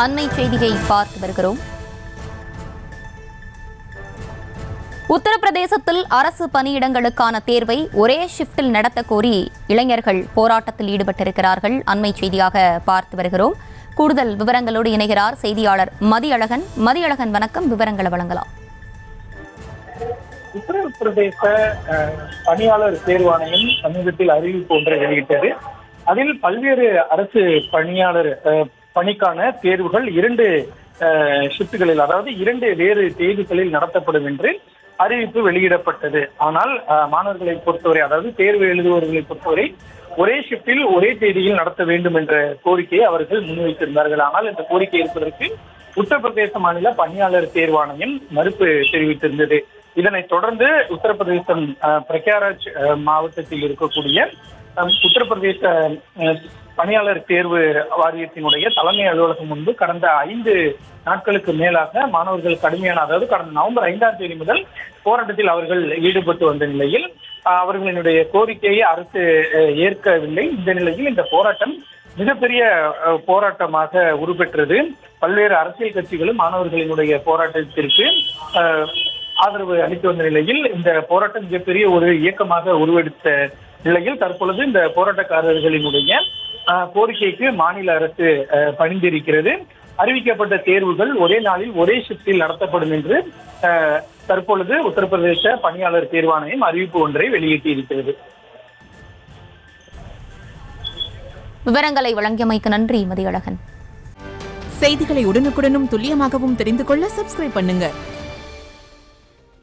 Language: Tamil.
அண்மை செய்தியை பார்த்து வருகிறோம். உத்தரப்பிரதேசத்தில் அரசு பணியிடங்களுக்கான தேர்வை ஒரே ஷிப்டில் நடத்த கோரி இளைஞர்கள் போராட்டத்தில் ஈடுபட்டிருக்கிறார்கள். அண்மை செய்தியாக பார்த்து வருகிறோம். கூடுதல் விவரங்களோடு இணைகிறார் செய்தியாளர் மதியழகன். மதியழகன், வணக்கம். விவரங்களை வழங்கலாம். உத்தரப்பிரதேச பணியாளர் தேர்வாணையம் சமீபத்தில் அறிவிப்பு ஒன்றை வெளியிட்டது. அதில் பல்வேறு அரசு பணியாளர் பணிக்கான தேர்வுகள் 2 ஷிப்டுகளில், அதாவது 2 வேறு தேதிகளில் நடத்தப்படும் என்று அறிவிப்பு வெளியிடப்பட்டது. ஆனால் மாணவர்களை பொறுத்தவரை, அதாவது தேர்வு எழுதுபவர்களை பொறுத்தவரை ஒரே ஷிப்டில் ஒரே தேதியில் நடத்த வேண்டும் என்ற கோரிக்கையை அவர்கள் முன்வைத்திருந்தார்கள். ஆனால் இந்த கோரிக்கை இருப்பதற்கு உத்தரப்பிரதேச மாநில பணியாளர் தேர்வாணையம் மறுப்பு தெரிவித்திருந்தது. இதனைத் தொடர்ந்து உத்தரப்பிரதேசம் பிரக்யாராஜ் மாவட்டத்தில் இருக்கக்கூடிய உத்தரப்பிரதேச பணியாளர் தேர்வு வாரியத்தினுடைய தலைமை அலுவலகம் முன்பு கடந்த 5 நாட்களுக்கு மேலாக மாணவர்கள் கடுமையான, அதாவது கடந்த நவம்பர் 5ஆம் தேதி முதல் போராட்டத்தில் அவர்கள் ஈடுபட்டு வந்த நிலையில் அவர்களினுடைய கோரிக்கையை அரசு ஏற்கவில்லை. இந்த நிலையில் இந்த போராட்டம் மிகப்பெரிய போராட்டமாக உருப்பெற்றது. பல்வேறு அரசியல் கட்சிகளும் மாணவர்களினுடைய போராட்டத்திற்கு ஆதரவு அளித்து வந்த நிலையில் இந்த போராட்டம் மிகப்பெரிய ஒரு இயக்கமாக உருவெடுத்த நிலையில் தற்பொழுது இந்த போராட்டக்காரர்களினுடைய கோரிக்கைக்கு மாநில அரசு பணிந்திருக்கிறது. அறிவிக்கப்பட்ட தேர்வுகள் ஒரே நாளில் ஒரே ஷிப்டில் நடத்தப்படும் என்று தற்பொழுது உத்தரப்பிரதேச பணியாளர் தேர்வாணையம் அறிவிப்பு ஒன்றை வெளியிட்டிருக்கிறது. விவரங்களை வழங்கியமைக்கு நன்றி மதியழகன். செய்திகளை உடனுக்குடனும் துல்லியமாகவும் தெரிந்து கொள்ள சப்ஸ்கிரைப் பண்ணுங்க.